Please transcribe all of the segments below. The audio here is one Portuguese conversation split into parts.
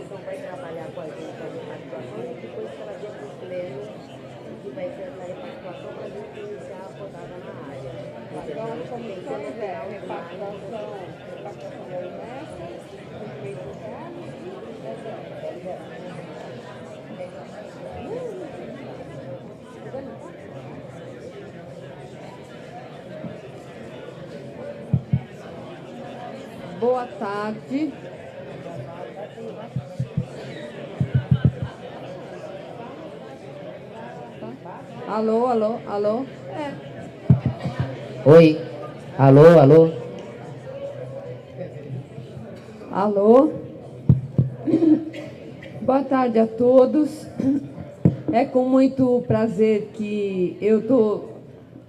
vai trabalhar com a gente na repactuação e depois trazer para o pleno, que vai ser na repactuação para a gente iniciar a rodada na área. Então, a comissão é a repactuação da remessa, direito interno e Boa tarde. Alô, alô, alô. Oi, alô, alô. Alô. Boa tarde a todos. É com muito prazer que eu estou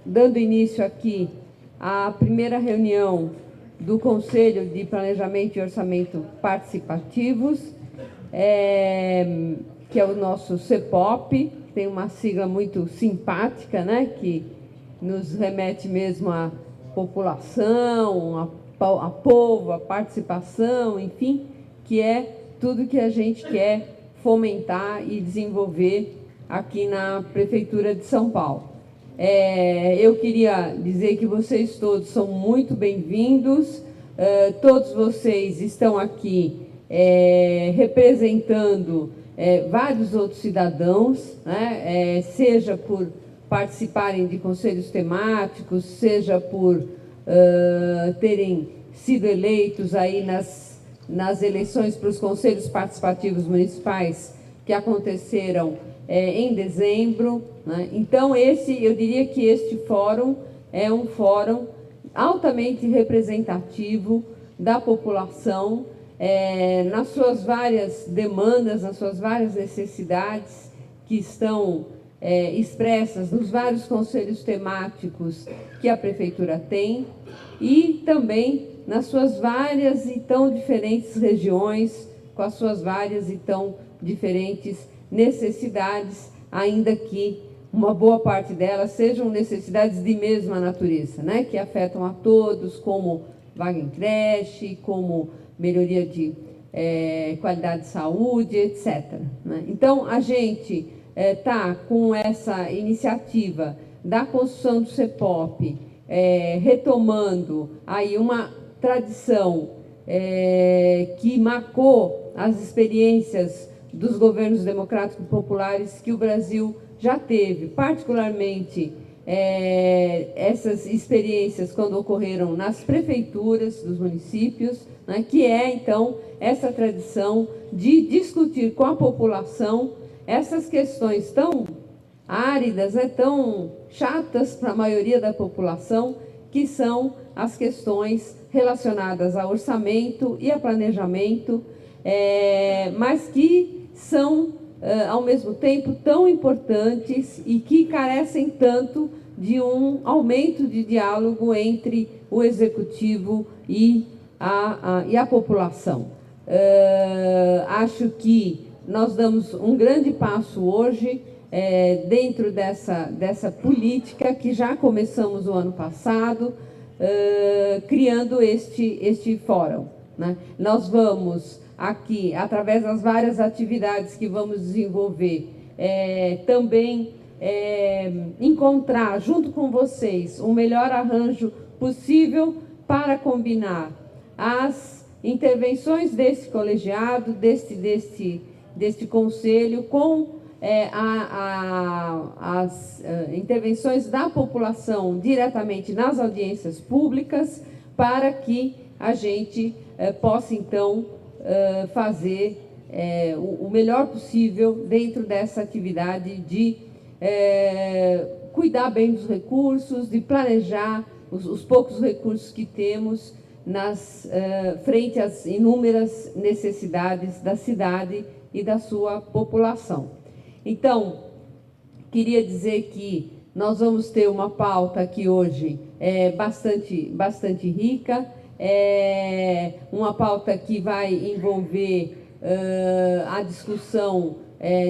dando início aqui à primeira reunião do Conselho de Planejamento e Orçamento Participativos, que é o nosso CEPOP, que tem uma sigla muito simpática, né, que nos remete mesmo à população, a povo, a participação, enfim, que é tudo que a gente quer fomentar e desenvolver aqui na Prefeitura de São Paulo. Eu queria dizer que vocês todos são muito bem-vindos, todos vocês estão aqui representando vários outros cidadãos, né, seja por participarem de conselhos temáticos, seja por terem sido eleitos aí nas eleições para os conselhos participativos municipais que aconteceram em dezembro, né? Então, eu diria que este fórum é um fórum altamente representativo da população, nas suas várias demandas, nas suas várias necessidades que estão expressas nos vários conselhos temáticos que a Prefeitura tem e também nas suas várias e tão diferentes regiões, com as suas várias e tão diferentes necessidades, ainda que uma boa parte delas sejam necessidades de mesma natureza, né, que afetam a todos, como vaga em creche, como melhoria de qualidade de saúde, etc. Né? Então, a gente está com essa iniciativa da construção do CEPOP, retomando aí uma tradição que marcou as experiências dos governos democráticos populares que o Brasil já teve, particularmente essas experiências quando ocorreram nas prefeituras dos municípios, né, que então, essa tradição de discutir com a população essas questões tão áridas, tão chatas para a maioria da população, que são as questões relacionadas a orçamento e a planejamento, mas que são, ao mesmo tempo, tão importantes e que carecem tanto de um aumento de diálogo entre o Executivo e a população. Acho que nós damos um grande passo hoje dentro dessa política que já começamos o ano passado, criando este fórum, né? Nós vamos aqui, através das várias atividades que vamos desenvolver, também encontrar, junto com vocês, o melhor arranjo possível para combinar as intervenções desse colegiado, deste conselho, com as intervenções da população diretamente nas audiências públicas, para que a gente possa, então, fazer o melhor possível dentro dessa atividade de cuidar bem dos recursos, de planejar os poucos recursos que temos frente às inúmeras necessidades da cidade e da sua população. Então, queria dizer que nós vamos ter uma pauta aqui hoje bastante rica, uma pauta que vai envolver a discussão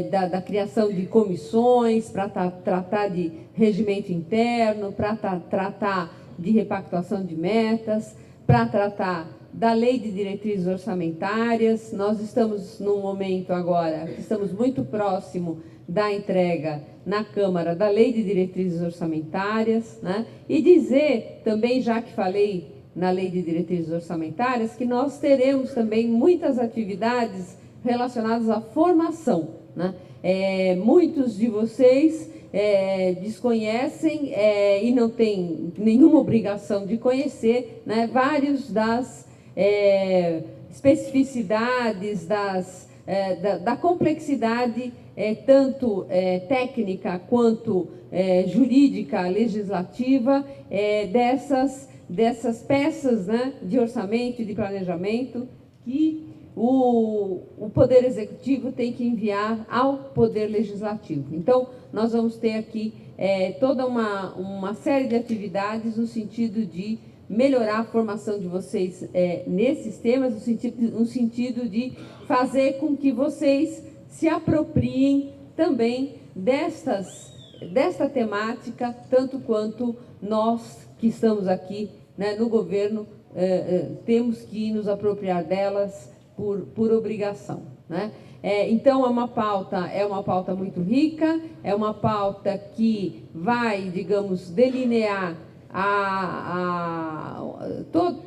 da criação de comissões para tratar de regimento interno, para tratar de repactuação de metas, para tratar da Lei de Diretrizes Orçamentárias. Nós estamos num momento agora que estamos muito próximo da entrega na Câmara da Lei de Diretrizes Orçamentárias, né? E dizer também, já que falei na Lei de Diretrizes Orçamentárias, que nós teremos também muitas atividades relacionadas à formação, né? Muitos de vocês desconhecem e não têm nenhuma obrigação de conhecer, né, vários das especificidades, da complexidade tanto técnica quanto jurídica, legislativa, dessas peças, né, de orçamento e de planejamento que o Poder Executivo tem que enviar ao Poder Legislativo. Então, nós vamos ter aqui toda uma série de atividades no sentido de melhorar a formação de vocês nesses temas, no sentido de fazer com que vocês se apropriem também desta temática, tanto quanto nós que estamos aqui, né, no governo, temos que nos apropriar delas por obrigação, né? Então, é uma pauta muito rica, é uma pauta que vai, digamos, delinear todo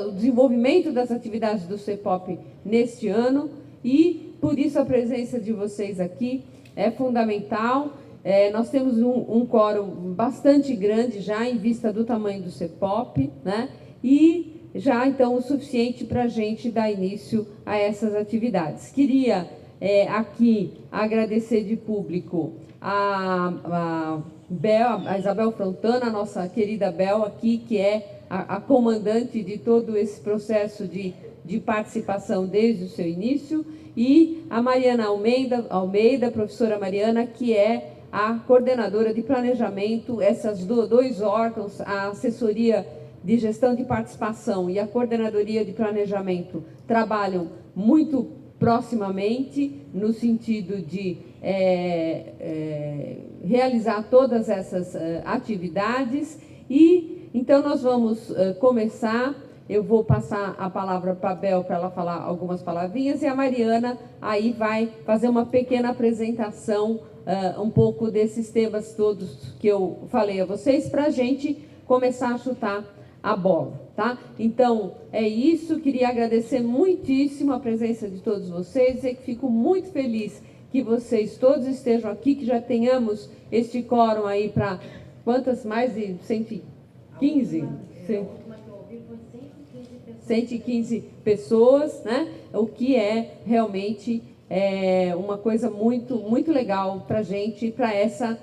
o desenvolvimento das atividades do CEPOP neste ano, e por isso a presença de vocês aqui é fundamental. Nós temos um quórum bastante grande já em vista do tamanho do CEPOP, né? E já, então, o suficiente para a gente dar início a essas atividades. Queria aqui agradecer de público a Isabel Frontana, a nossa querida Bel aqui, que é a comandante de todo esse processo de participação desde o seu início, e a Mariana Almeida, professora Mariana, que é a coordenadora de planejamento. Esses dois órgãos, a assessoria de gestão de participação e a coordenadoria de planejamento, trabalham muito proximamente no sentido de realizar todas essas atividades. E então nós vamos começar. Eu vou passar a palavra para a Bel para ela falar algumas palavrinhas, e a Mariana aí vai fazer uma pequena apresentação um pouco desses temas todos que eu falei a vocês, para a gente começar a chutar a bola, tá? Então, é isso. Queria agradecer muitíssimo a presença de todos vocês, dizer que fico muito feliz que vocês todos estejam aqui, que já tenhamos este quórum aí para quantas? Mais de 115? 115 pessoas, né? O que é realmente uma coisa muito, muito legal para a gente, para essa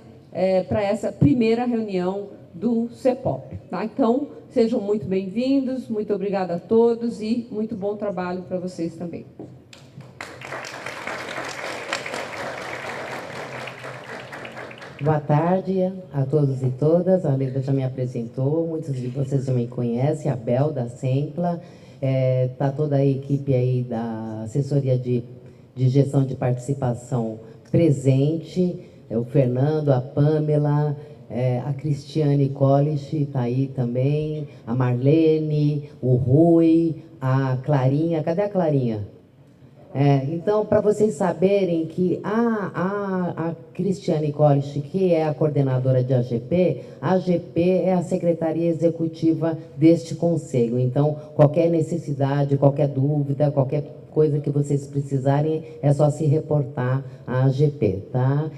primeira reunião do CEPOP, tá? Então, sejam muito bem-vindos, muito obrigada a todos e muito bom trabalho para vocês também. Boa tarde a todos e todas. A Leda já me apresentou, muitos de vocês já me conhecem, a Bel da Sempla, tá toda a equipe aí da assessoria de gestão de participação presente, o Fernando, a Pamela, a Cristiane Collich está aí também, a Marlene, o Rui, a Clarinha. Cadê a Clarinha? Então, para vocês saberem que a Cristiane Collich, que é a coordenadora de AGP, a AGP é a Secretaria Executiva deste Conselho. Então, qualquer necessidade, qualquer dúvida, qualquer coisa que vocês precisarem, é só se reportar à AGP, tá?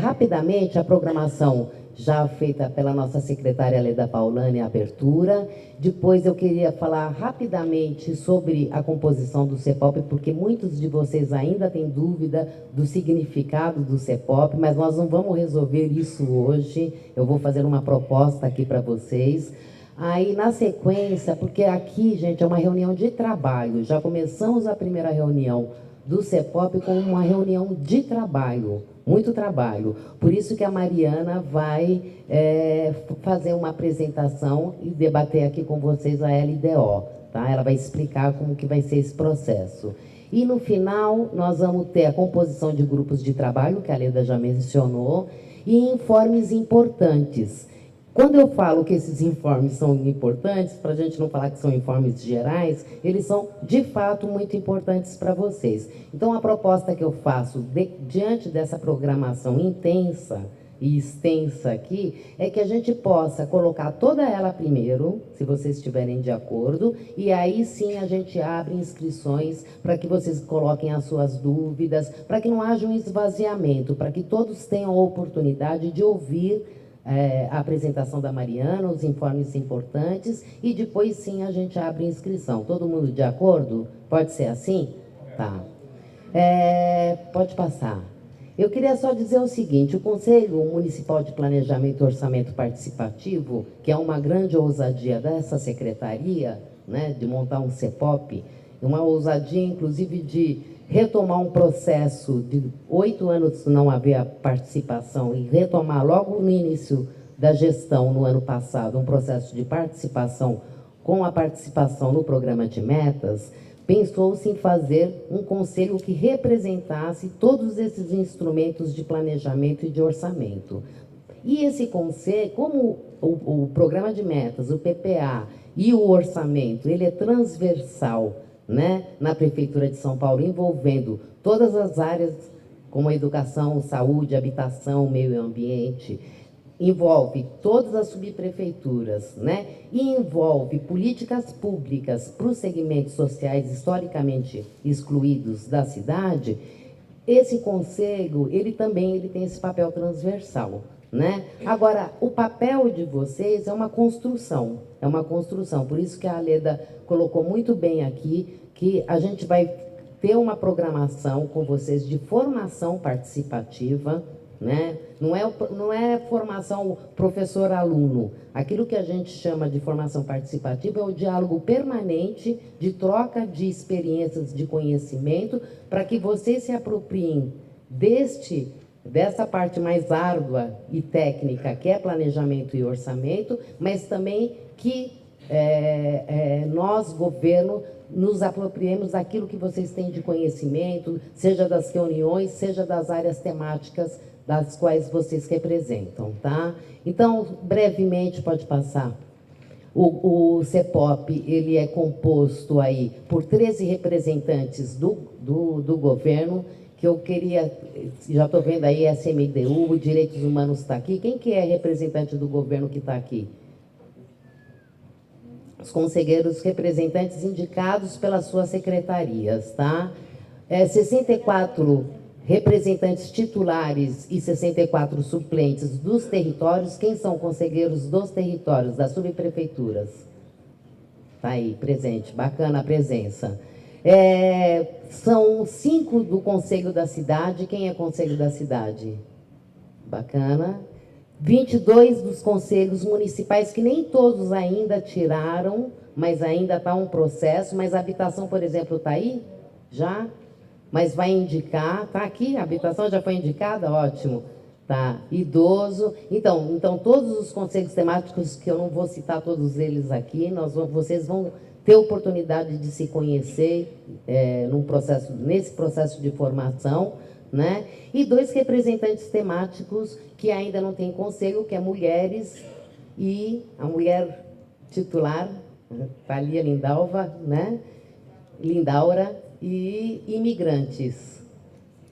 Rapidamente, a programação já feita pela nossa secretária Leda Paulani, a abertura. Depois eu queria falar rapidamente sobre a composição do CEPOP, porque muitos de vocês ainda têm dúvida do significado do CEPOP, mas nós não vamos resolver isso hoje. Eu vou fazer uma proposta aqui para vocês. Aí, na sequência, porque aqui, gente, é uma reunião de trabalho. Já começamos a primeira reunião do CEPOP com uma reunião de trabalho, muito trabalho. Por isso que a Mariana vai fazer uma apresentação e debater aqui com vocês a LDO, tá? Ela vai explicar como que vai ser esse processo. E no final, nós vamos ter a composição de grupos de trabalho, que a Leda já mencionou, e informes importantes. Quando eu falo que esses informes são importantes, para a gente não falar que são informes gerais, eles são, de fato, muito importantes para vocês. Então, a proposta que eu faço, diante dessa programação intensa e extensa aqui, é que a gente possa colocar toda ela primeiro, se vocês estiverem de acordo, e aí sim a gente abre inscrições para que vocês coloquem as suas dúvidas, para que não haja um esvaziamento, para que todos tenham a oportunidade de ouvir a apresentação da Mariana, os informes importantes, e depois sim a gente abre inscrição. Todo mundo de acordo? Pode ser assim? Tá. Pode passar. Eu queria só dizer o seguinte, o Conselho Municipal de Planejamento e Orçamento Participativo, que é uma grande ousadia dessa secretaria, né, de montar um CEPOP, uma ousadia, inclusive, de retomar um processo de 8 anos não haver a participação e retomar logo no início da gestão, no ano passado, um processo de participação com a participação no programa de metas, pensou-se em fazer um conselho que representasse todos esses instrumentos de planejamento e de orçamento. E esse conselho, como o programa de metas, o PPA e o orçamento, ele é transversal, né, na Prefeitura de São Paulo, envolvendo todas as áreas, como a educação, saúde, habitação, meio ambiente, envolve todas as subprefeituras, né, e envolve políticas públicas para os segmentos sociais historicamente excluídos da cidade. Esse conselho, ele tem esse papel transversal, né? Agora, o papel de vocês é uma construção, por isso que a Aleda colocou muito bem aqui, que a gente vai ter uma programação com vocês de formação participativa, né? Não é formação professor-aluno. Aquilo que a gente chama de formação participativa é o diálogo permanente de troca de experiências de conhecimento para que vocês se apropriem dessa parte mais árdua e técnica, que é planejamento e orçamento, mas também que nós, governo, nos apropriemos daquilo que vocês têm de conhecimento, seja das reuniões, seja das áreas temáticas das quais vocês representam, tá? Então, brevemente, pode passar. O CEPOP, ele é composto aí por 13 representantes do governo, que eu queria, já estou vendo aí, SMDU, Direitos Humanos está aqui. Quem que é representante do governo que está aqui? Os conselheiros representantes indicados pelas suas secretarias, tá? 64 representantes titulares e 64 suplentes dos territórios. Quem são conselheiros dos territórios, das subprefeituras? Tá aí, presente, bacana a presença. São 5 do Conselho da Cidade. Quem é Conselho da Cidade? Bacana. 22 dos conselhos municipais, que nem todos ainda tiraram, mas ainda está um processo. Mas a habitação, por exemplo, está aí? Já? Mas vai indicar. Está aqui? A habitação já foi indicada? Ótimo. Tá. Idoso. Então todos os conselhos temáticos, que eu não vou citar todos eles aqui, vocês vão ter oportunidade de se conhecer nesse processo de formação, né? E 2 representantes temáticos que ainda não têm conselho, que é mulheres e a mulher titular, Thalia Lindalva, né? Lindaura, e imigrantes.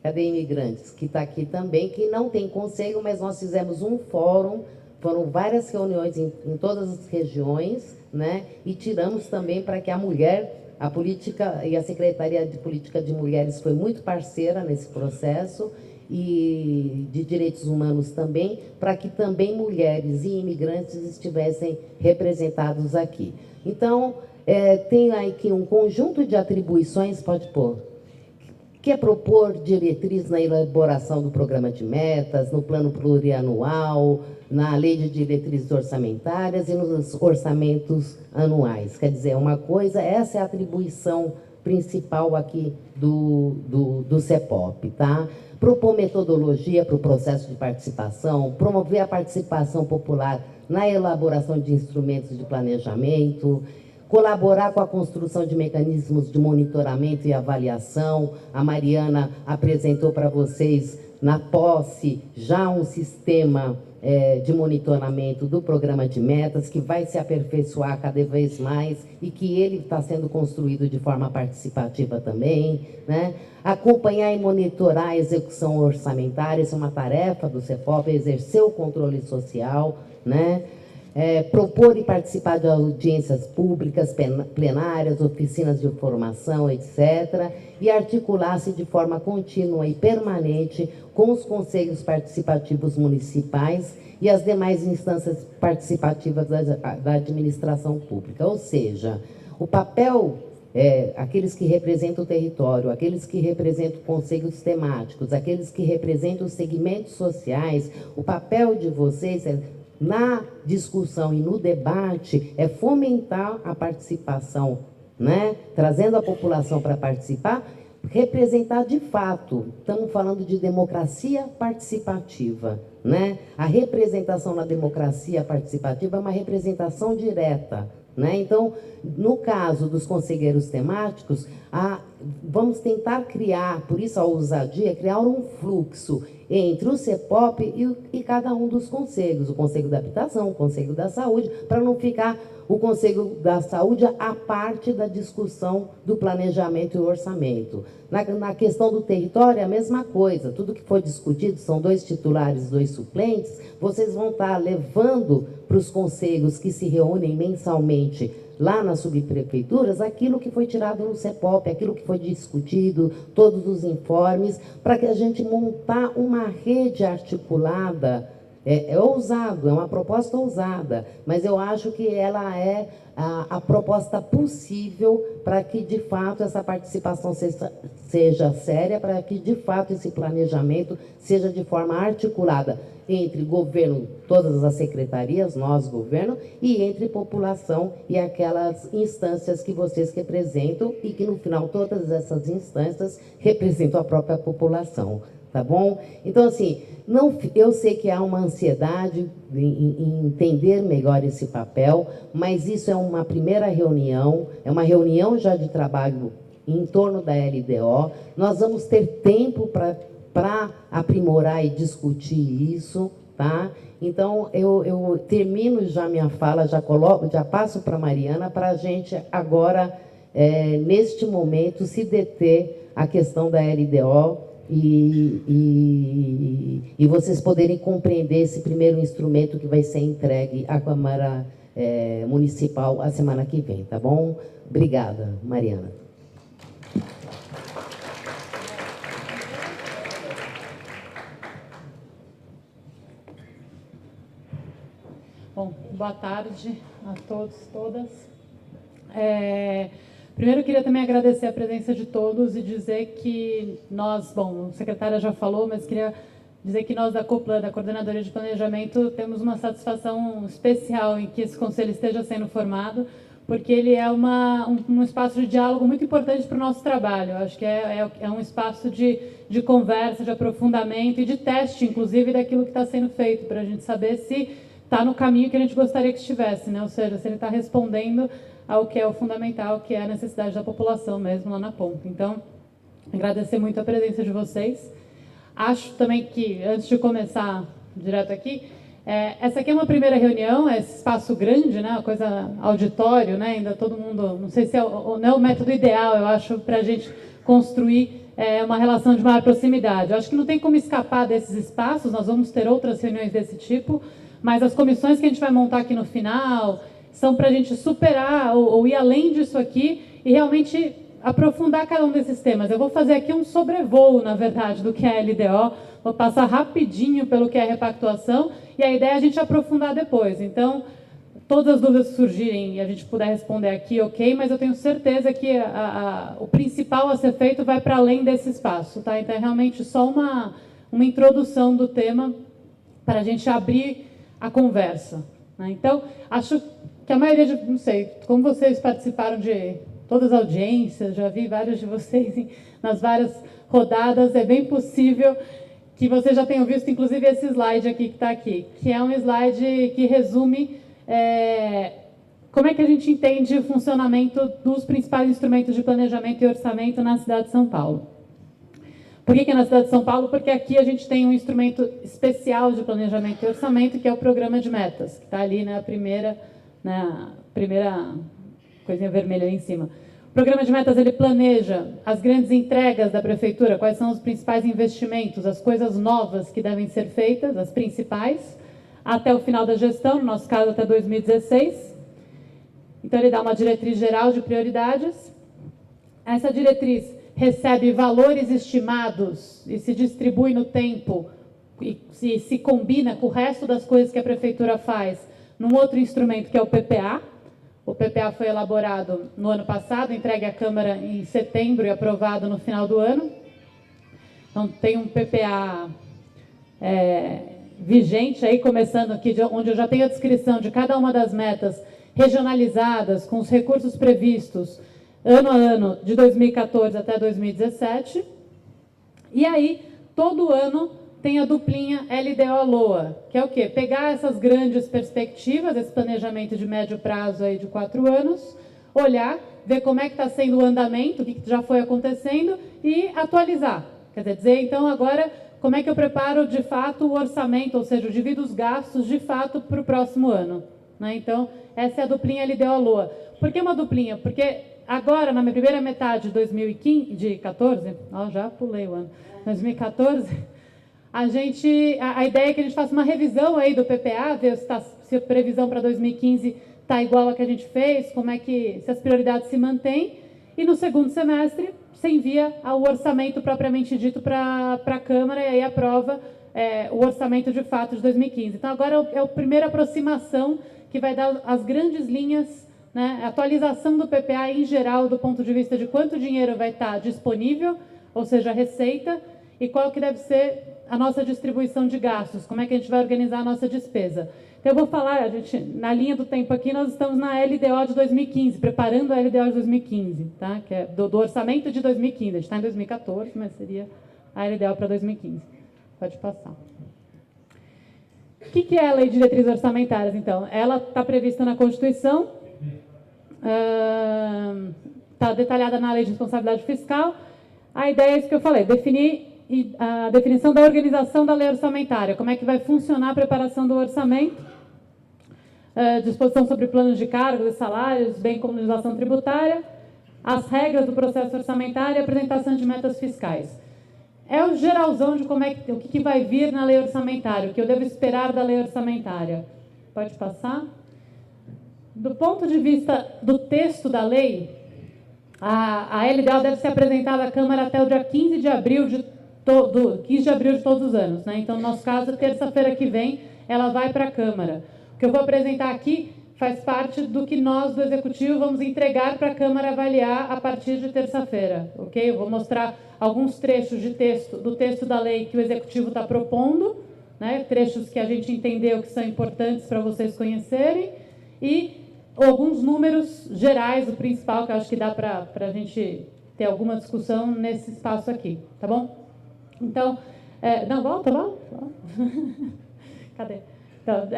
Cadê imigrantes? Que está aqui também, que não tem conselho, mas nós fizemos um fórum, foram várias reuniões em todas as regiões, né? E tiramos também para que a mulher, a política e a Secretaria de Política de Mulheres foi muito parceira nesse processo, e de Direitos Humanos também, para que também mulheres e imigrantes estivessem representados aqui. Então, tem aqui um conjunto de atribuições, pode pôr, que é propor diretriz na elaboração do programa de metas, no plano plurianual, na lei de diretrizes orçamentárias e nos orçamentos anuais. Quer dizer, essa é a atribuição principal aqui do CEPOP, tá? Propor metodologia para o processo de participação, promover a participação popular na elaboração de instrumentos de planejamento, colaborar com a construção de mecanismos de monitoramento e avaliação. A Mariana apresentou para vocês na posse, já um sistema de monitoramento do programa de metas, que vai se aperfeiçoar cada vez mais e que ele está sendo construído de forma participativa também, né? Acompanhar e monitorar a execução orçamentária, isso é uma tarefa do CEPOP, exercer o controle social, né? Propor e participar de audiências públicas, plenárias, oficinas de formação, etc., e articular-se de forma contínua e permanente com os conselhos participativos municipais e as demais instâncias participativas da administração pública. Ou seja, o papel, aqueles que representam o território, aqueles que representam conselhos temáticos, aqueles que representam os segmentos sociais, o papel de vocês na discussão e no debate é fomentar a participação, né? Trazendo a população para participar, representar de fato. Estamos falando de democracia participativa, né? A representação na democracia participativa é uma representação direta, né? Então, no caso dos conselheiros temáticos, vamos tentar criar, por isso a ousadia, criar um fluxo entre o CEPOP e cada um dos conselhos, o Conselho da Habitação, o Conselho da Saúde, para não ficar o Conselho da Saúde à parte da discussão do planejamento e orçamento. Na questão do território, é a mesma coisa. Tudo que foi discutido, são 2 titulares, 2 suplentes, vocês vão estar levando para os conselhos que se reúnem mensalmente lá nas subprefeituras, aquilo que foi tirado no CEPOP, aquilo que foi discutido, todos os informes, para que a gente montar uma rede articulada. É ousado, é uma proposta ousada, mas eu acho que ela é a proposta possível para que, de fato, essa participação seja séria, para que, de fato, esse planejamento seja de forma articulada entre governo, todas as secretarias, nós, governo, e entre população e aquelas instâncias que vocês representam e que, no final, todas essas instâncias representam a própria população. Tá bom? Então, assim, eu sei que há uma ansiedade em entender melhor esse papel, mas isso é uma primeira reunião, é uma reunião já de trabalho em torno da LDO. Nós vamos ter tempo para aprimorar e discutir isso, tá? Então, eu termino já minha fala, já passo para a Mariana, para a gente agora, neste momento, se deter a questão da LDO, e vocês poderem compreender esse primeiro instrumento que vai ser entregue à Câmara Municipal a semana que vem, tá bom? Obrigada, Mariana. Bom, boa tarde a todos e todas. Primeiro, eu queria também agradecer a presença de todos e dizer que nós, bom, a secretária já falou, mas queria dizer que nós da COPLAN, da Coordenadoria de Planejamento, temos uma satisfação especial em que esse conselho esteja sendo formado, porque ele é um espaço de diálogo muito importante para o nosso trabalho. Eu acho que é um espaço de conversa, de aprofundamento e de teste, inclusive, daquilo que está sendo feito, para a gente saber se está no caminho que a gente gostaria que estivesse, né? Ou seja, se ele está respondendo ao que é o fundamental, que é a necessidade da população mesmo lá na ponta. Então, agradecer muito a presença de vocês. Acho também que, antes de começar direto aqui, essa aqui é uma primeira reunião, esse espaço grande, né, uma coisa auditório, né, ainda todo mundo, não sei se não é o método ideal, eu acho, para a gente construir uma relação de maior proximidade. Eu acho que não tem como escapar desses espaços, nós vamos ter outras reuniões desse tipo, mas as comissões que a gente vai montar aqui no final são para a gente superar ou ir além disso aqui e realmente aprofundar cada um desses temas. Eu vou fazer aqui um sobrevoo, na verdade, do que é a LDO, vou passar rapidinho pelo que é a repactuação e a ideia é a gente aprofundar depois. Então, todas as dúvidas que surgirem e a gente puder responder aqui, ok, mas eu tenho certeza que o principal a ser feito vai para além desse espaço, tá? Então, é realmente só uma introdução do tema para a gente abrir a conversa, né? Então, acho que a maioria, não sei, como vocês participaram de todas as audiências, já vi vários de vocês nas várias rodadas, é bem possível que vocês já tenham visto, inclusive, esse slide aqui que está aqui, que é um slide que resume como é que a gente entende o funcionamento dos principais instrumentos de planejamento e orçamento na cidade de São Paulo. Por que é na cidade de São Paulo? Porque aqui a gente tem um instrumento especial de planejamento e orçamento, que é o programa de metas, que está ali na primeira coisinha vermelha ali em cima. O programa de metas, ele planeja as grandes entregas da prefeitura, quais são os principais investimentos, as coisas novas que devem ser feitas, as principais, até o final da gestão, no nosso caso até 2016. Então ele dá uma diretriz geral de prioridades. Essa diretriz recebe valores estimados e se distribui no tempo e se combina com o resto das coisas que a prefeitura faz num outro instrumento, que é o PPA. O PPA foi elaborado no ano passado, entregue à Câmara em setembro e aprovado no final do ano. Então, tem um PPA vigente, aí começando aqui, onde eu já tenho a descrição de cada uma das metas regionalizadas, com os recursos previstos, ano a ano, de 2014 até 2017. E aí, todo ano, tem a duplinha LDO-LOA, que é o quê? Pegar essas grandes perspectivas, esse planejamento de médio prazo aí de 4 anos, olhar, ver como é que está sendo o andamento, o que já foi acontecendo, e atualizar. Quer dizer, então, agora, como é que eu preparo, de fato, o orçamento, ou seja, eu divido os gastos, de fato, para o próximo ano. Né? Então, essa é a duplinha LDO-LOA. Por que uma duplinha? Porque agora, na minha primeira metade de 2014, já pulei o ano, 2014, a ideia é que a gente faça uma revisão aí do PPA, ver se a previsão para 2015 está igual a que a gente fez, se as prioridades se mantêm, e no segundo semestre você envia o orçamento propriamente dito para a Câmara e aí aprova o orçamento de fato de 2015. Então agora é a primeira aproximação que vai dar as grandes linhas, né, a atualização do PPA em geral do ponto de vista de quanto dinheiro vai estar disponível, ou seja, a receita, e qual que deve ser a nossa distribuição de gastos, como é que a gente vai organizar a nossa despesa. Então, eu vou falar, na linha do tempo aqui, nós estamos na LDO de 2015, preparando a LDO de 2015, tá? Que é do orçamento de 2015. A gente está em 2014, mas seria a LDO para 2015. Pode passar. O que é a Lei de Diretrizes Orçamentárias, então? Ela está prevista na Constituição, está detalhada na Lei de Responsabilidade Fiscal. A ideia é isso que eu falei, definir a definição da organização da lei orçamentária, como é que vai funcionar a preparação do orçamento, disposição sobre planos de cargos e salários, bem como legislação tributária, as regras do processo orçamentário e apresentação de metas fiscais. É o geralzão de o que vai vir na lei orçamentária, o que eu devo esperar da lei orçamentária. Pode passar? Do ponto de vista do texto da lei, a LDO deve ser apresentada à Câmara até o dia 15 de abril de todos os anos. Né? Então, no nosso caso, terça-feira que vem, ela vai para a Câmara. O que eu vou apresentar aqui faz parte do que nós, do Executivo, vamos entregar para a Câmara avaliar a partir de terça-feira. Okay? Eu vou mostrar alguns trechos do texto da lei que o Executivo está propondo, né? Trechos que a gente entendeu que são importantes para vocês conhecerem, e alguns números gerais, o principal, que eu acho que dá para a gente ter alguma discussão nesse espaço aqui. Tá bom? Então, não, volta. Cadê? Então,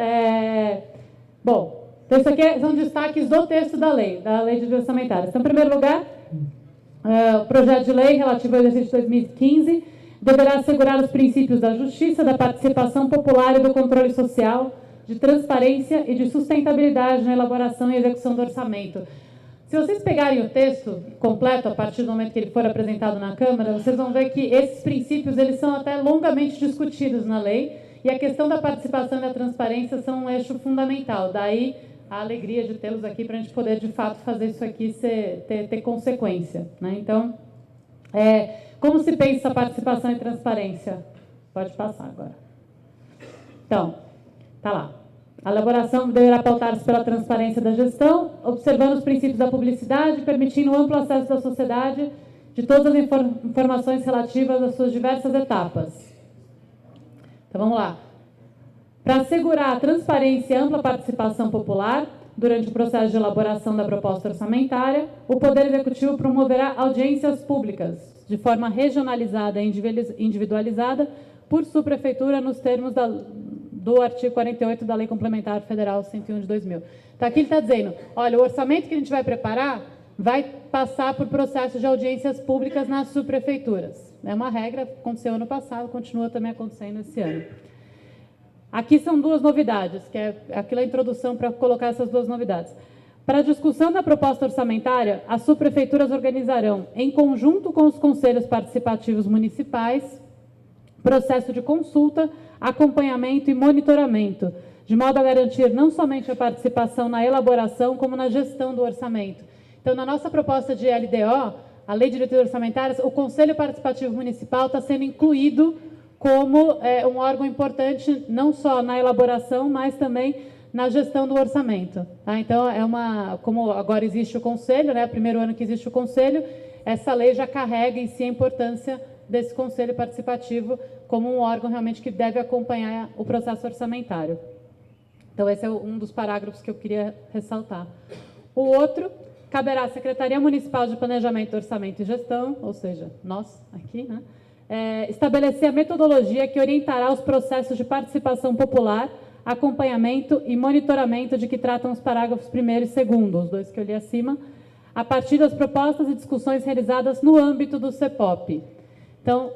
bom, então isso aqui são destaques do texto da lei de orçamentária. Então, em primeiro lugar, o projeto de lei relativo ao exercício de 2015 deverá assegurar os princípios da justiça, da participação popular e do controle social, de transparência e de sustentabilidade na elaboração e execução do orçamento. Se vocês pegarem o texto completo, a partir do momento que ele for apresentado na Câmara, vocês vão ver que esses princípios eles são até longamente discutidos na lei, e a questão da participação e da transparência são um eixo fundamental. Daí a alegria de tê-los aqui para a gente poder, de fato, fazer isso aqui ter consequência. Né? Então, como se pensa a participação e transparência? Pode passar agora. Então, tá lá. A elaboração deverá pautar-se pela transparência da gestão, observando os princípios da publicidade, permitindo o amplo acesso da sociedade de todas as informações relativas às suas diversas etapas. Então, vamos lá. Para assegurar a transparência e ampla participação popular durante o processo de elaboração da proposta orçamentária, o Poder Executivo promoverá audiências públicas, de forma regionalizada e individualizada, por subprefeitura, nos termos do artigo 48 da Lei Complementar Federal 101 de 2000. Então, aqui ele está dizendo, olha, o orçamento que a gente vai preparar, vai passar por processo de audiências públicas nas subprefeituras. É uma regra, aconteceu ano passado, continua também acontecendo esse ano. Aqui são duas novidades, que é aquela introdução para colocar essas duas novidades. Para a discussão da proposta orçamentária, as subprefeituras organizarão, em conjunto com os conselhos participativos municipais, processo de consulta, acompanhamento e monitoramento, de modo a garantir não somente a participação na elaboração, como na gestão do orçamento. Então, na nossa proposta de LDO, a Lei de Diretrizes Orçamentárias, o Conselho Participativo Municipal está sendo incluído como um órgão importante, não só na elaboração, mas também na gestão do orçamento. Tá? Então, como agora existe o Conselho, né, primeiro ano que existe o Conselho, essa lei já carrega em si a importância desse Conselho Participativo como um órgão realmente que deve acompanhar o processo orçamentário. Então, esse é um dos parágrafos que eu queria ressaltar. O outro, caberá à Secretaria Municipal de Planejamento, Orçamento e Gestão, ou seja, nós aqui, né, estabelecer a metodologia que orientará os processos de participação popular, acompanhamento e monitoramento de que tratam os parágrafos 1º e 2º, os dois que eu li acima, a partir das propostas e discussões realizadas no âmbito do CEPOP. Então,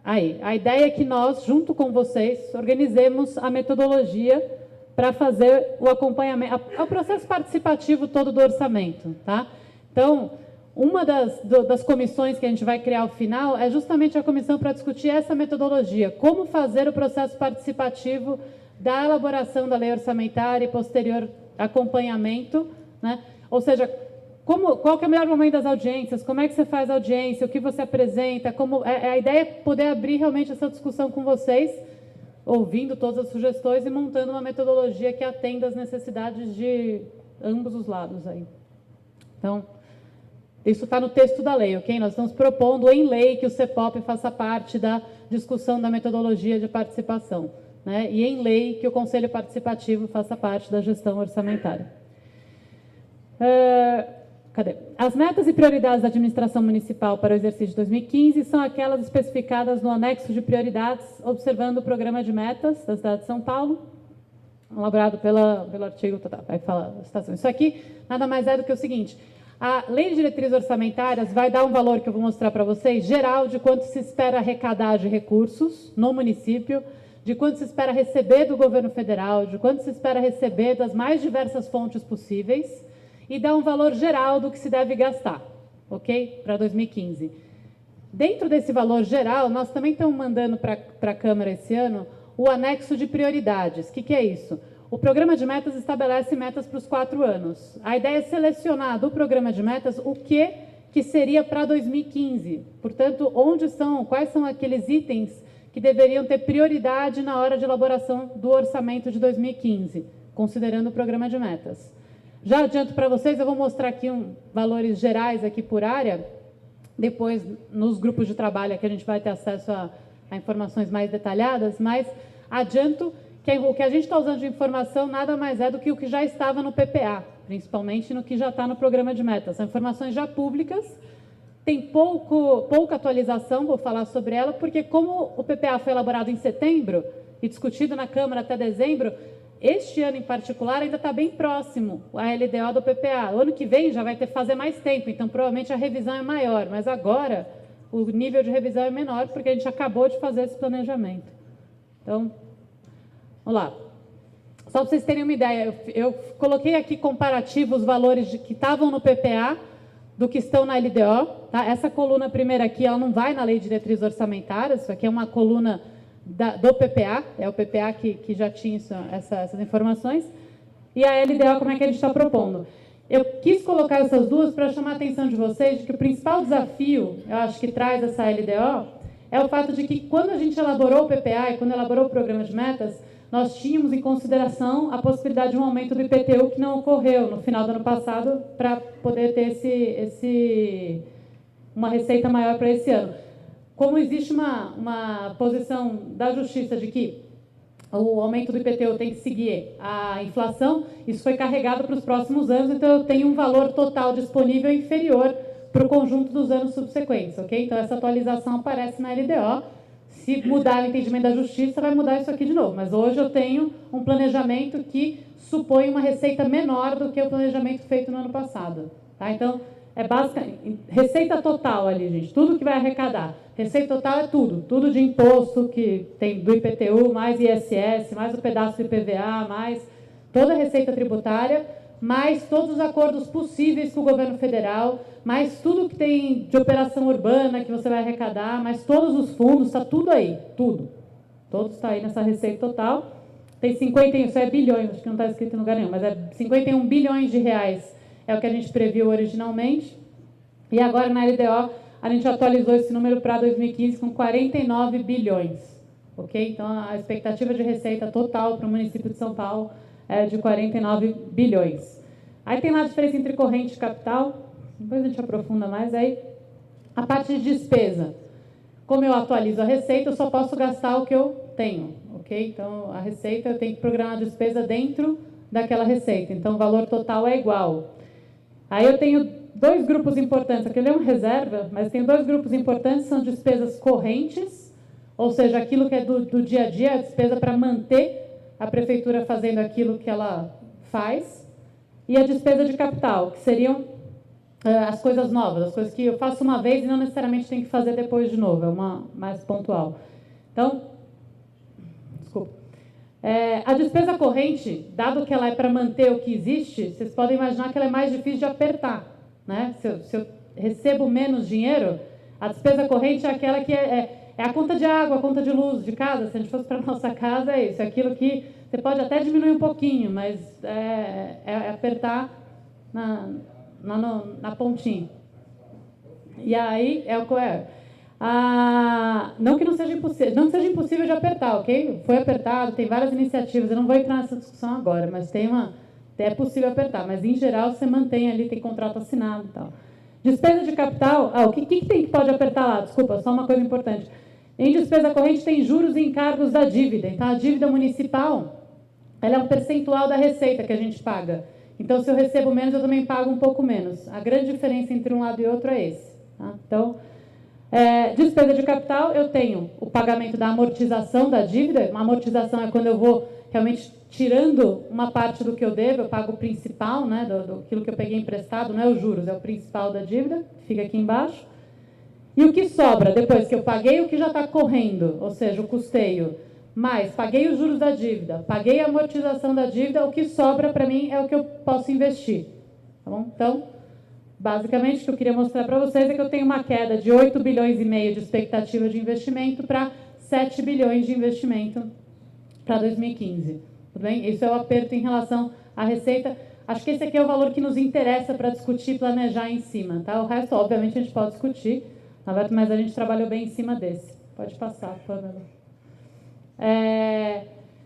a ideia é que nós, junto com vocês, organizemos a metodologia para fazer o acompanhamento, o processo participativo todo do orçamento. Tá? Então, uma das comissões que a gente vai criar ao final é justamente a comissão para discutir essa metodologia, como fazer o processo participativo da elaboração da lei orçamentária e posterior acompanhamento, né? Ou seja, qual que é o melhor momento das audiências, como é que você faz a audiência, o que você apresenta, a ideia é poder abrir realmente essa discussão com vocês, ouvindo todas as sugestões e montando uma metodologia que atenda às necessidades de ambos os lados aí. Então, isso está no texto da lei, ok? Nós estamos propondo em lei que o CEPOP faça parte da discussão da metodologia de participação, né? E em lei que o Conselho Participativo faça parte da gestão orçamentária. Cadê? As metas e prioridades da administração municipal para o exercício de 2015 são aquelas especificadas no anexo de prioridades, observando o programa de metas da cidade de São Paulo, elaborado pelo artigo, vai falar a citação. Isso aqui nada mais é do que o seguinte: a Lei de Diretrizes Orçamentárias vai dar um valor que eu vou mostrar para vocês, geral, de quanto se espera arrecadar de recursos no município, de quanto se espera receber do governo federal, de quanto se espera receber das mais diversas fontes possíveis, e dá um valor geral do que se deve gastar, ok? Para 2015. Dentro desse valor geral, nós também estamos mandando para a Câmara esse ano o anexo de prioridades. O que é isso? O programa de metas estabelece metas para os 4 anos. A ideia é selecionar do programa de metas o que seria para 2015. Portanto, quais são aqueles itens que deveriam ter prioridade na hora de elaboração do orçamento de 2015, considerando o programa de metas. Já adianto para vocês, eu vou mostrar aqui valores gerais aqui por área, depois nos grupos de trabalho que a gente vai ter acesso a informações mais detalhadas, mas adianto que o que a gente está usando de informação nada mais é do que o que já estava no PPA, principalmente no que já está no programa de metas. São informações já públicas, tem pouca atualização, vou falar sobre ela, porque como o PPA foi elaborado em setembro e discutido na Câmara até dezembro, este ano em particular ainda está bem próximo a LDO do PPA. O ano que vem já vai fazer mais tempo, então provavelmente a revisão é maior, mas agora o nível de revisão é menor, porque a gente acabou de fazer esse planejamento. Então, vamos lá. Só para vocês terem uma ideia, eu coloquei aqui comparativo os valores que estavam no PPA do que estão na LDO. Tá? Essa coluna primeira aqui, ela não vai na Lei de Diretrizes Orçamentárias, isso aqui é uma coluna do PPA, é o PPA que já tinha essas informações, e a LDO, como é que a gente está propondo. Eu quis colocar essas duas para chamar a atenção de vocês de que o principal desafio, eu acho que traz essa LDO, é o fato de que quando a gente elaborou o PPA e quando elaborou o programa de metas, nós tínhamos em consideração a possibilidade de um aumento do IPTU que não ocorreu no final do ano passado para poder ter uma receita maior para esse ano. Como existe uma posição da Justiça de que o aumento do IPTU tem que seguir a inflação, isso foi carregado para os próximos anos, então eu tenho um valor total disponível inferior para o conjunto dos anos subsequentes, ok? Então essa atualização aparece na LDO. Se mudar o entendimento da Justiça, vai mudar isso aqui de novo. Mas hoje eu tenho um planejamento que supõe uma receita menor do que o planejamento feito no ano passado. Tá? Então, é basicamente receita total ali, gente, tudo que vai arrecadar. Receita total é tudo de imposto que tem do IPTU, mais ISS, mais o pedaço do IPVA, mais toda a receita tributária, mais todos os acordos possíveis com o governo federal, mais tudo que tem de operação urbana que você vai arrecadar, mais todos os fundos, está tudo aí, tudo. Todos está aí nessa receita total. Tem 51, isso é bilhões, acho que não está escrito em lugar nenhum, mas é 51 bilhões de reais é o que a gente previu originalmente. E agora na LDO a gente atualizou esse número para 2015 com 49 bilhões. Ok? Então a expectativa de receita total para o município de São Paulo é de 49 bilhões. Aí tem lá a diferença entre corrente e capital, depois a gente aprofunda mais. Aí a parte de despesa. Como eu atualizo a receita, eu só posso gastar o que eu tenho. Ok? Então a receita, eu tenho que programar a despesa dentro daquela receita. Então o valor total é igual. Aí eu tenho dois grupos importantes. Aqui eu dei uma reserva, mas tem dois grupos importantes, são despesas correntes, ou seja, aquilo que é do dia a dia, a despesa para manter a prefeitura fazendo aquilo que ela faz, e a despesa de capital, que seriam as coisas novas, as coisas que eu faço uma vez e não necessariamente tenho que fazer depois de novo, é uma mais pontual. Então, desculpa. A despesa corrente, dado que ela é para manter o que existe, vocês podem imaginar que ela é mais difícil de apertar. Né? Se eu recebo menos dinheiro, a despesa corrente é aquela que é a conta de água, a conta de luz de casa. Se a gente fosse para a nossa casa, é isso. É aquilo que você pode até diminuir um pouquinho, mas é apertar na pontinha. E aí é o que é. Não que não seja impossível de apertar, ok? Foi apertado, tem várias iniciativas, eu não vou entrar nessa discussão agora, mas é possível apertar, mas em geral você mantém ali, tem contrato assinado e tal. Despesa de capital, o que tem que pode apertar lá? Desculpa, só uma coisa importante. Em despesa corrente tem juros e encargos da dívida. Então a dívida municipal, ela é um percentual da receita que a gente paga. Então se eu recebo menos, eu também pago um pouco menos. A grande diferença entre um lado e outro é esse. Tá? Então, despesa de capital, eu tenho o pagamento da amortização da dívida. Uma amortização é quando eu vou realmente tirando uma parte do que eu devo, eu pago o principal, né, daquilo que eu peguei emprestado, não é os juros, é o principal da dívida, que fica aqui embaixo. E o que sobra, depois que eu paguei o que já está correndo, ou seja, o custeio, mais paguei os juros da dívida, paguei a amortização da dívida, o que sobra para mim é o que eu posso investir. Tá bom? Então, basicamente, o que eu queria mostrar para vocês é que eu tenho uma queda de 8 bilhões e meio de expectativa de investimento para 7 bilhões de investimento para 2015. Tudo bem? Isso é o aperto em relação à receita. Acho que esse aqui é o valor que nos interessa para discutir e planejar em cima. Tá? O resto, obviamente, a gente pode discutir, mas a gente trabalhou bem em cima desse. Pode passar, Pamela.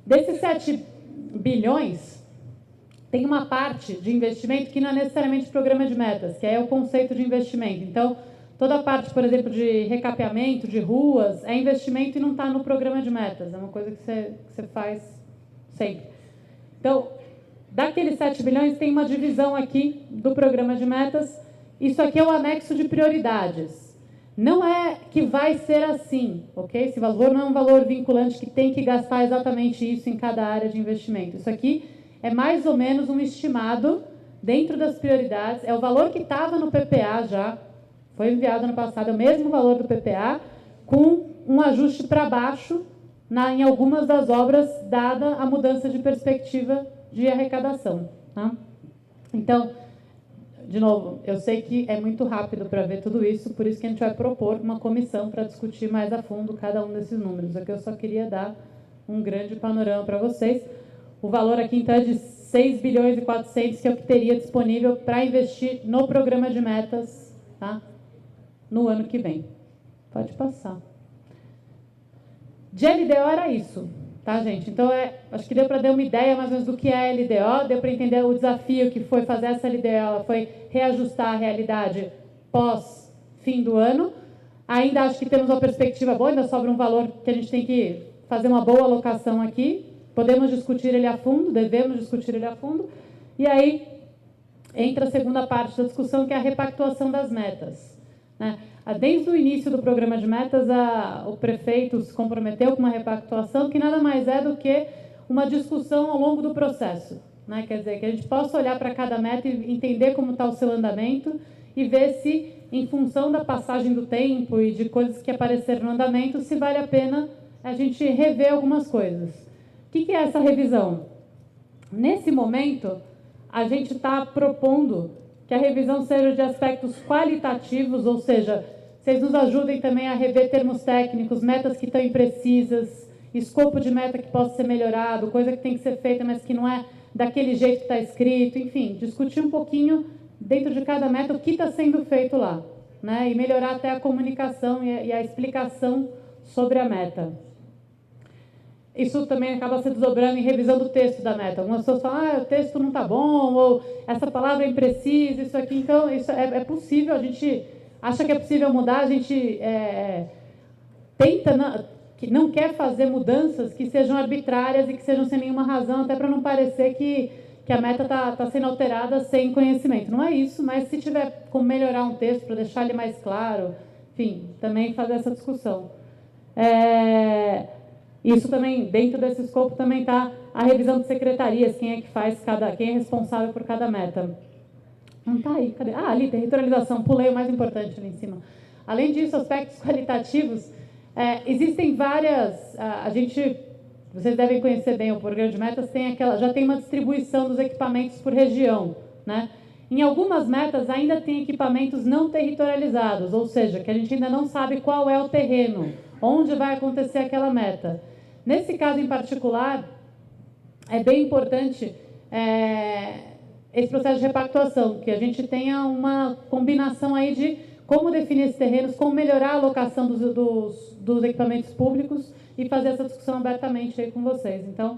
Desses 7 bilhões, tem uma parte de investimento que não é necessariamente programa de metas, que é o conceito de investimento. Então, toda a parte, por exemplo, de recapeamento de ruas, é investimento e não está no programa de metas. É uma coisa que você faz sempre. Então, daqueles 7 bilhões, tem uma divisão aqui do programa de metas. Isso aqui é o anexo de prioridades. Não é que vai ser assim, ok? Esse valor não é um valor vinculante que tem que gastar exatamente isso em cada área de investimento. Isso aqui é mais ou menos um estimado dentro das prioridades. É o valor que estava no PPA já, foi enviado ano passado, é o mesmo valor do PPA, com um ajuste para baixo em algumas das obras, dada a mudança de perspectiva de arrecadação. Tá? Então, de novo, eu sei que é muito rápido para ver tudo isso, por isso que a gente vai propor uma comissão para discutir mais a fundo cada um desses números. Aqui eu só queria dar um grande panorama para vocês. O valor aqui, então, é de 6 bilhões e 400, que é o que teria disponível para investir no programa de metas, tá? No ano que vem. Pode passar. De LDO era isso, tá, gente? Então, acho que deu para dar uma ideia mais ou menos do que é a LDO, deu para entender o desafio que foi fazer essa LDO, ela foi reajustar a realidade pós-fim do ano. Ainda acho que temos uma perspectiva boa, ainda sobra um valor que a gente tem que fazer uma boa alocação aqui. Podemos discutir ele a fundo, devemos discutir ele a fundo. E aí entra a segunda parte da discussão, que é a repactuação das metas. Né? Desde o início do programa de metas, o prefeito se comprometeu com uma repactuação que nada mais é do que uma discussão ao longo do processo. Né? Quer dizer, que a gente possa olhar para cada meta e entender como está o seu andamento e ver se, em função da passagem do tempo e de coisas que apareceram no andamento, se vale a pena a gente rever algumas coisas. O que é essa revisão? Nesse momento, a gente está propondo que a revisão seja de aspectos qualitativos, ou seja, vocês nos ajudem também a rever termos técnicos, metas que estão imprecisas, escopo de meta que possa ser melhorado, coisa que tem que ser feita, mas que não é daquele jeito que está escrito, enfim, discutir um pouquinho dentro de cada meta o que está sendo feito lá, né? E melhorar até a comunicação e a explicação sobre a meta. Isso também acaba se desdobrando em revisão do texto da meta. Algumas pessoas falam, o texto não está bom, ou essa palavra é imprecisa, isso aqui. Então, isso é possível, a gente acha que é possível mudar, a gente não quer fazer mudanças que sejam arbitrárias e que sejam sem nenhuma razão, até para não parecer que a meta está sendo alterada sem conhecimento. Não é isso, mas se tiver como melhorar um texto para deixar ele mais claro, enfim, também fazer essa discussão. Isso também, dentro desse escopo, também está a revisão de secretarias, quem é responsável por cada meta. Não está aí, cadê? Ah, ali, territorialização, pulei o mais importante ali em cima. Além disso, aspectos qualitativos, existem várias, vocês devem conhecer bem o programa de metas, já tem uma distribuição dos equipamentos por região, né? Em algumas metas ainda tem equipamentos não territorializados, ou seja, que a gente ainda não sabe qual é o terreno, onde vai acontecer aquela meta. Nesse caso em particular, é bem importante esse processo de repactuação, que a gente tenha uma combinação aí de como definir esses terrenos, como melhorar a alocação dos equipamentos públicos e fazer essa discussão abertamente aí com vocês. Então,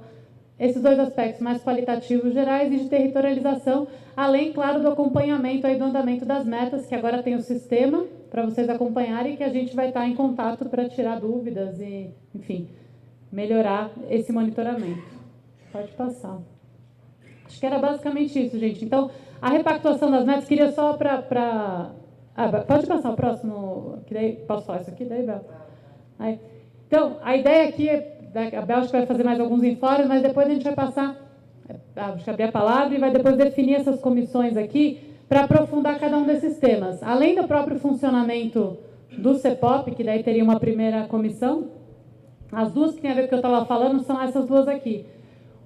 esses dois aspectos mais qualitativos gerais e de territorialização, além, claro, do acompanhamento aí do andamento das metas, que agora tem o sistema para vocês acompanharem, que a gente vai estar em contato para tirar dúvidas e, enfim, melhorar esse monitoramento. Pode passar. Acho que era basicamente isso, gente. Então, a repactuação das metas, queria só pode passar o próximo, que daí, posso falar isso aqui, daí, Bel? Aí. Então, a ideia aqui a Bel acho que vai fazer mais alguns informes, mas depois a gente vai passar, acho que abrir a palavra e vai depois definir essas comissões aqui para aprofundar cada um desses temas. Além do próprio funcionamento do CEPOP, que daí teria uma primeira comissão, as duas que tem a ver com o que eu estava falando são essas duas aqui.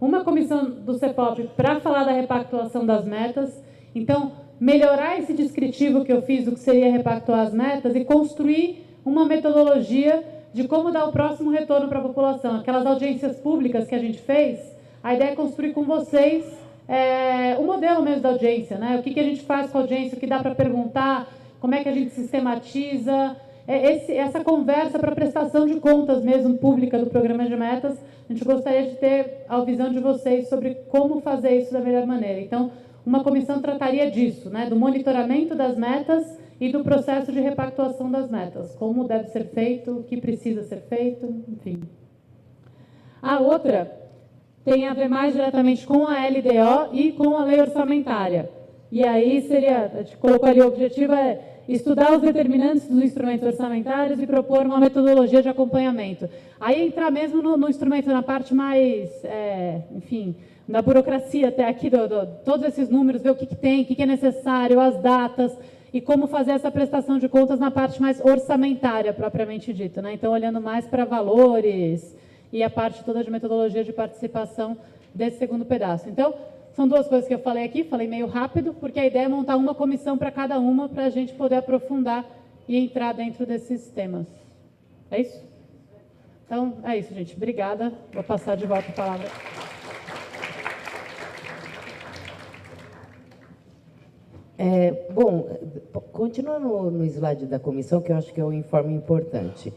Uma comissão do CEPOP para falar da repactuação das metas, então, melhorar esse descritivo que eu fiz do que seria repactuar as metas e construir uma metodologia de como dar o próximo retorno para a população. Aquelas audiências públicas que a gente fez, a ideia é construir com vocês o modelo mesmo da audiência, né? O que a gente faz com a audiência, o que dá para perguntar, como é que a gente sistematiza, essa conversa para prestação de contas mesmo pública do programa de metas. A gente gostaria de ter a visão de vocês sobre como fazer isso da melhor maneira. Então, uma comissão trataria disso, né? Do monitoramento das metas e do processo de repactuação das metas, como deve ser feito, o que precisa ser feito, enfim. A outra tem a ver mais diretamente com a LDO e com a lei orçamentária. E aí a gente colocou ali, o objetivo é estudar os determinantes dos instrumentos orçamentários e propor uma metodologia de acompanhamento. Aí entrar mesmo no instrumento, na parte mais, enfim, da burocracia até aqui, todos esses números, ver o que tem, o que é necessário, as datas, e como fazer essa prestação de contas na parte mais orçamentária, propriamente dita, né? Então, olhando mais para valores e a parte toda de metodologia de participação desse segundo pedaço. Então, são duas coisas que eu falei aqui, falei meio rápido, porque a ideia é montar uma comissão para cada uma, para a gente poder aprofundar e entrar dentro desses temas. É isso? Então, é isso, gente. Obrigada. Vou passar de volta a palavra. Bom, continuando no slide da comissão, que eu acho que é um informe importante.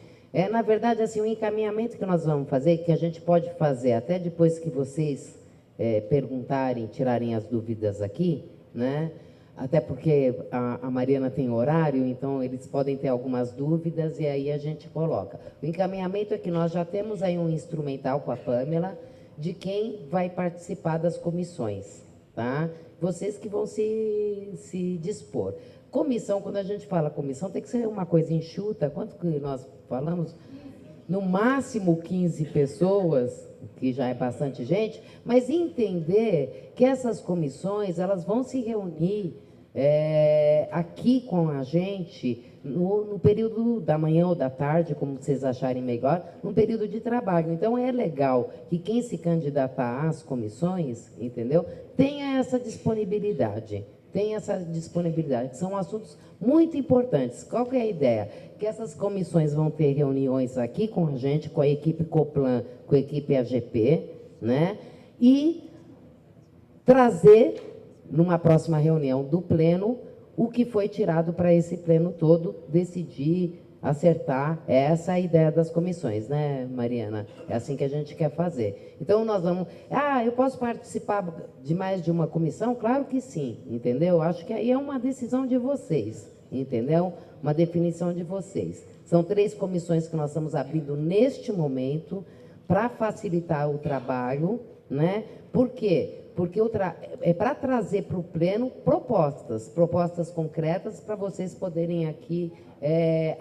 Na verdade, assim, o encaminhamento que nós vamos fazer, que a gente pode fazer até depois que vocês perguntarem, tirarem as dúvidas aqui, né? Até porque a Mariana tem horário, então eles podem ter algumas dúvidas e aí a gente coloca. O encaminhamento é que nós já temos aí um instrumental com a Pamela de quem vai participar das comissões, tá? Vocês que vão se dispor. Comissão, quando a gente fala comissão, tem que ser uma coisa enxuta. Quanto que nós falamos? No máximo 15 pessoas, que já é bastante gente, mas entender que essas comissões, elas vão se reunir aqui com a gente no período da manhã ou da tarde, como vocês acharem melhor, no período de trabalho. Então, é legal que quem se candidatar às comissões, entendeu, tenha essa disponibilidade. São assuntos muito importantes. Qual que é a ideia? Que essas comissões vão ter reuniões aqui com a gente, com a equipe Coplan, com a equipe AGP, né? E trazer, numa próxima reunião do Pleno, o que foi tirado para esse Pleno todo decidir, acertar. Essa é a ideia das comissões, né, Mariana? É assim que a gente quer fazer. Então, nós vamos... eu posso participar de mais de uma comissão? Claro que sim, entendeu? Acho que aí é uma decisão de vocês, entendeu? Uma definição de vocês. São 3 comissões que nós estamos abrindo neste momento para facilitar o trabalho, né? Por quê? Porque é para trazer para o Pleno propostas concretas para vocês poderem aqui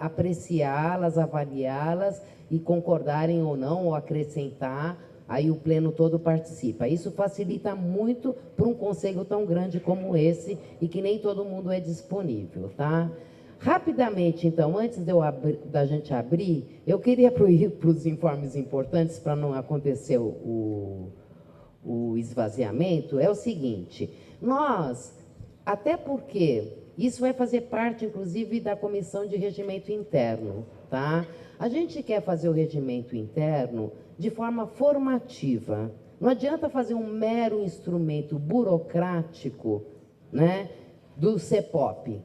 apreciá-las, avaliá-las e concordarem ou não, ou acrescentar, aí o Pleno todo participa. Isso facilita muito para um conselho tão grande como esse e que nem todo mundo é disponível, tá? Rapidamente, então, antes da gente abrir, eu queria ir para os informes importantes para não acontecer o esvaziamento. É o seguinte, até porque isso vai fazer parte, inclusive, da comissão de regimento interno, tá? A gente quer fazer o regimento interno de forma formativa. Não adianta fazer um mero instrumento burocrático, né, do CEPOP,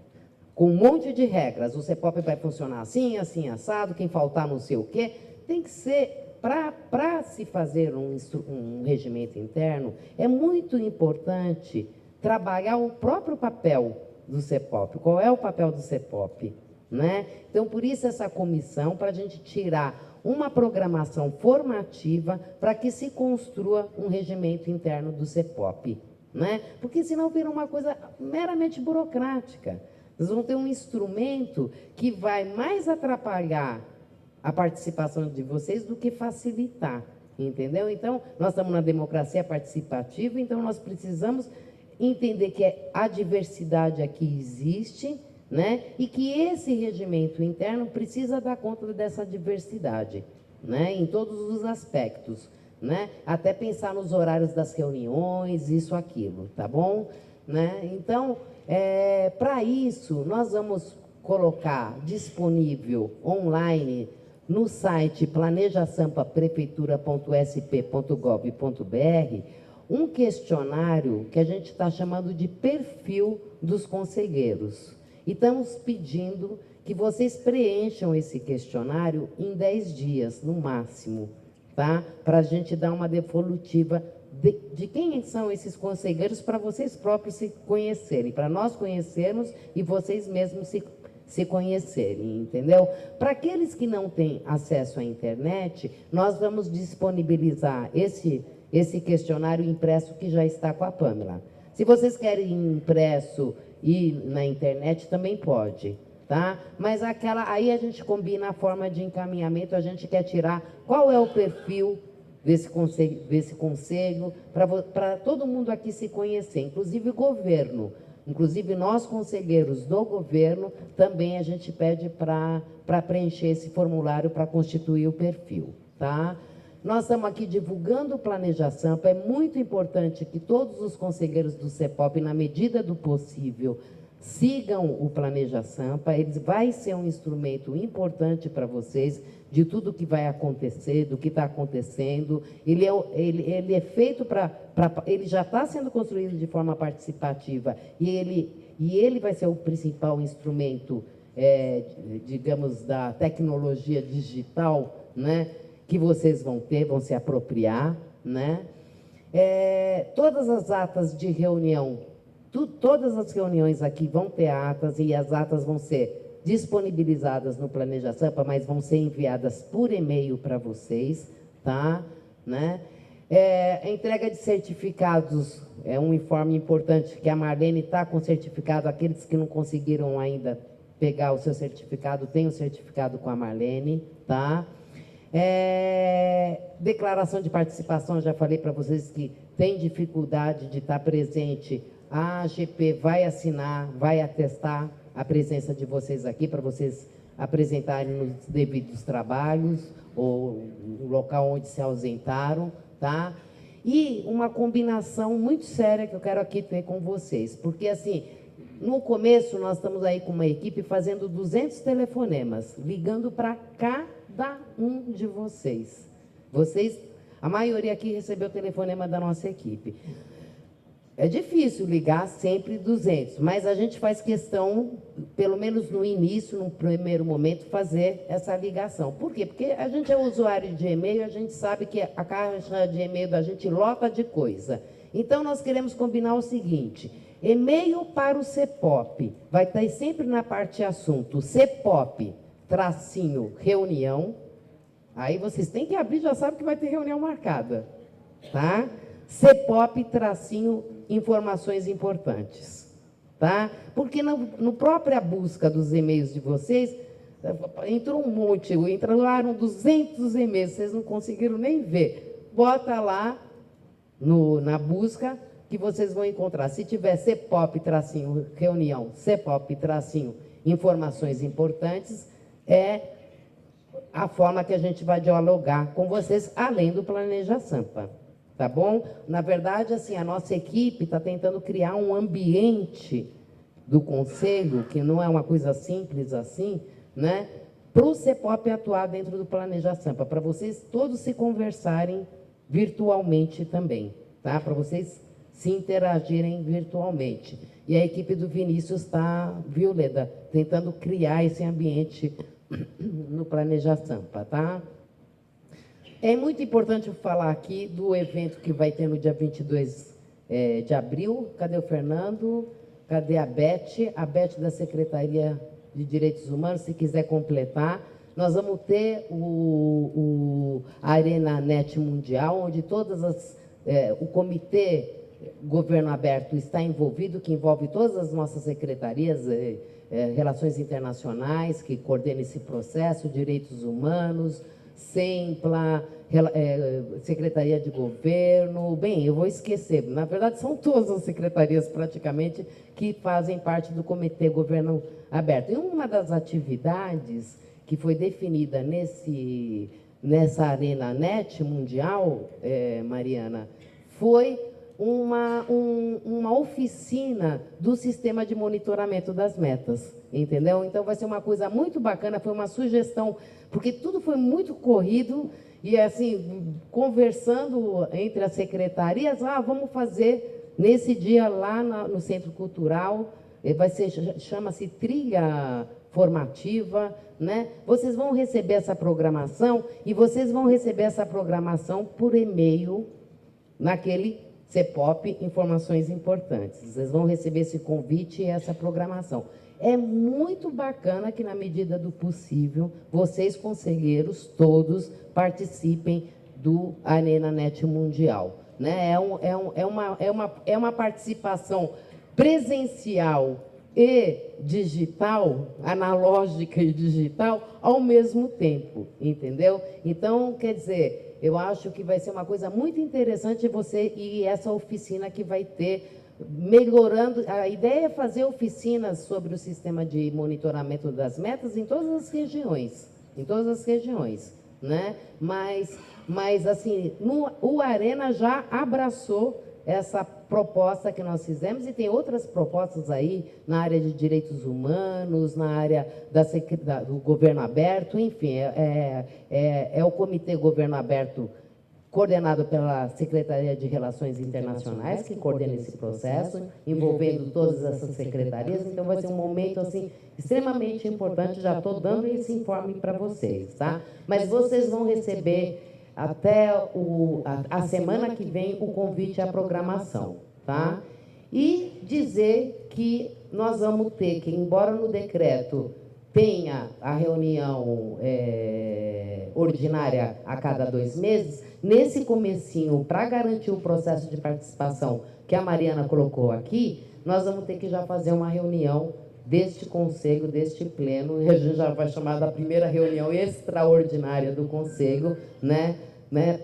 com um monte de regras. O CEPOP vai funcionar assim, assim, assado, quem faltar não sei o quê. Tem que ser... Para se fazer um regimento interno, é muito importante trabalhar o próprio papel do CEPOP. Qual é o papel do CEPOP? Né? Então, por isso, essa comissão, para a gente tirar uma programação formativa para que se construa um regimento interno do CEPOP. Né? Porque senão vira uma coisa meramente burocrática. Vocês vão ter um instrumento que vai mais atrapalhar a participação de vocês do que facilitar, entendeu? Então, nós estamos na democracia participativa, então nós precisamos entender que a diversidade aqui existe, né? E que esse regimento interno precisa dar conta dessa diversidade, né? Em todos os aspectos, né? Até pensar nos horários das reuniões, isso, aquilo, tá bom? Né? Então, para isso, nós vamos colocar disponível online no site planejasampaprefeitura.sp.gov.br um questionário que a gente está chamando de perfil dos conselheiros. E estamos pedindo que vocês preencham esse questionário em 10 dias, no máximo, tá? Para a gente dar uma devolutiva de quem são esses conselheiros, para vocês próprios se conhecerem, para nós conhecermos e vocês mesmos se conhecerem, entendeu? Para aqueles que não têm acesso à internet, nós vamos disponibilizar esse questionário impresso que já está com a Pâmela. Se vocês querem impresso e na internet, também pode, tá? Mas aí a gente combina a forma de encaminhamento, a gente quer tirar qual é o perfil desse conselho para todo mundo aqui se conhecer, inclusive o governo. Inclusive, nós, conselheiros do governo, também a gente pede para preencher esse formulário para constituir o perfil, tá? Nós estamos aqui divulgando o Planeja Sampa. É muito importante que todos os conselheiros do CEPOP, na medida do possível, sigam o Planeja Sampa. Ele vai ser um instrumento importante para vocês, de tudo que vai acontecer, do que está acontecendo. Ele é feito ele já está sendo construído de forma participativa e ele vai ser o principal instrumento, digamos, da tecnologia digital, né, que vocês vão se apropriar, né? Todas as atas de reunião, todas as reuniões aqui vão ter atas e as atas vão ser disponibilizadas no Planeja Sampa, mas vão ser enviadas por e-mail para vocês, tá? Né? A entrega de certificados é um informe importante, que a Marlene está com certificado. Aqueles que não conseguiram ainda pegar o seu certificado, tem o certificado com a Marlene, tá? Declaração de participação, já falei para vocês que tem dificuldade de estar presente a AGP vai assinar, vai atestar a presença de vocês aqui para vocês apresentarem nos devidos trabalhos ou no local onde se ausentaram, tá? E uma combinação muito séria que eu quero aqui ter com vocês, porque assim, no começo nós estamos aí com uma equipe fazendo 200 telefonemas, ligando para cada um de vocês. Vocês, a maioria aqui recebeu o telefonema da nossa equipe. É difícil ligar sempre 200, mas a gente faz questão, pelo menos no início, no primeiro momento, fazer essa ligação. Por quê? Porque a gente é usuário de e-mail, a gente sabe que a caixa de e-mail da gente lota de coisa. Então, nós queremos combinar o seguinte: e-mail para o CEPOP, vai estar sempre na parte assunto, CEPOP, tracinho, reunião. Aí vocês têm que abrir, já sabem que vai ter reunião marcada, tá? CEPOP, tracinho, informações importantes, tá? Porque no própria busca dos e-mails de vocês, entrou um monte, entraram 200 e-mails, vocês não conseguiram nem ver. Bota lá na busca que vocês vão encontrar. Se tiver CEPOP, tracinho, reunião, CEPOP, tracinho, informações importantes, é a forma que a gente vai dialogar com vocês, além do Planeja Sampa. Tá bom? Na verdade, assim, a nossa equipe está tentando criar um ambiente do Conselho, que não é uma coisa simples assim, né? Para o CEPOP atuar dentro do Planeja Sampa, para vocês todos se conversarem virtualmente também, tá? Para vocês se interagirem virtualmente. E a equipe do Vinícius está, viu, Leda, tentando criar esse ambiente no Planeja Sampa, tá? É muito importante eu falar aqui do evento que vai ter no dia 22 de abril. Cadê o Fernando? Cadê a Beth? A Beth da Secretaria de Direitos Humanos, se quiser completar. Nós vamos ter a Arena Net Mundial, onde o Comitê Governo Aberto está envolvido, que envolve todas as nossas secretarias, Relações Internacionais, que coordena esse processo, Direitos Humanos, SEMPLA, Secretaria de Governo, bem, eu vou esquecer, na verdade são todas as secretarias praticamente que fazem parte do Comitê Governo Aberto. E uma das atividades que foi definida nessa Arena Net Mundial, Mariana, foi uma oficina do sistema de monitoramento das metas, entendeu? Então, vai ser uma coisa muito bacana, foi uma sugestão, porque tudo foi muito corrido, e assim, conversando entre as secretarias, vamos fazer nesse dia lá no Centro Cultural, chama-se Trilha Formativa, né? Vocês vão receber essa programação, e vocês vão receber essa programação por e-mail, naquele CEPOP, informações importantes. Vocês vão receber esse convite e essa programação. É muito bacana que, na medida do possível, vocês, conselheiros, todos, participem do Arena Net Mundial, né? É uma participação presencial e digital, analógica e digital, ao mesmo tempo, entendeu? Então, quer dizer, eu acho que vai ser uma coisa muito interessante você e essa oficina que vai ter, melhorando. A ideia é fazer oficinas sobre o sistema de monitoramento das metas em todas as regiões, né? Mas assim, o Arena já abraçou essa proposta que nós fizemos, e tem outras propostas aí na área de direitos humanos, na área do governo aberto, enfim, é o Comitê Governo Aberto, coordenado pela Secretaria de Relações Internacionais, que coordena esse processo, envolvendo todas essas secretarias. Então, vai ser um momento assim extremamente importante. Já estou dando esse informe para vocês, tá? Mas vocês vão receber até a semana que vem o convite à programação, tá? E dizer que nós vamos ter que, embora no decreto tenha a reunião ordinária a cada 2 meses, nesse comecinho, para garantir o processo de participação que a Mariana colocou aqui, nós vamos ter que já fazer uma reunião deste conselho, deste pleno, e a gente já vai chamar da primeira reunião extraordinária do conselho, né?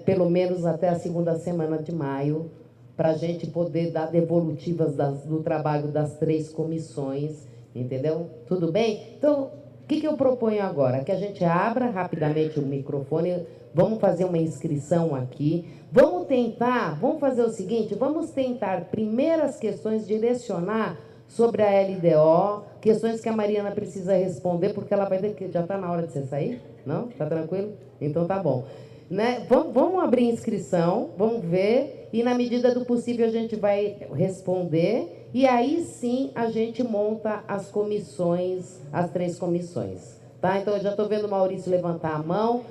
Pelo menos até a segunda semana de maio, para a gente poder dar devolutivas do trabalho das 3 comissões, entendeu? Tudo bem? Então, o que eu proponho agora? Que a gente abra rapidamente o microfone, vamos fazer uma inscrição aqui, vamos fazer o seguinte, vamos tentar primeiras questões direcionar sobre a LDO, questões que a Mariana precisa responder, porque ela vai ter que... Já está na hora de você sair? Não? Está tranquilo? Então tá bom. Né? Vamos abrir inscrição, vamos ver, e na medida do possível a gente vai responder, e aí sim a gente monta as comissões, as 3 comissões. Tá? Então eu já estou vendo o Maurício levantar a mão.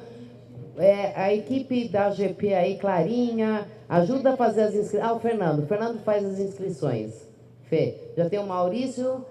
A equipe da GP aí, Clarinha, ajuda a fazer as inscrições. O Fernando faz as inscrições. Fê, já tem o Maurício,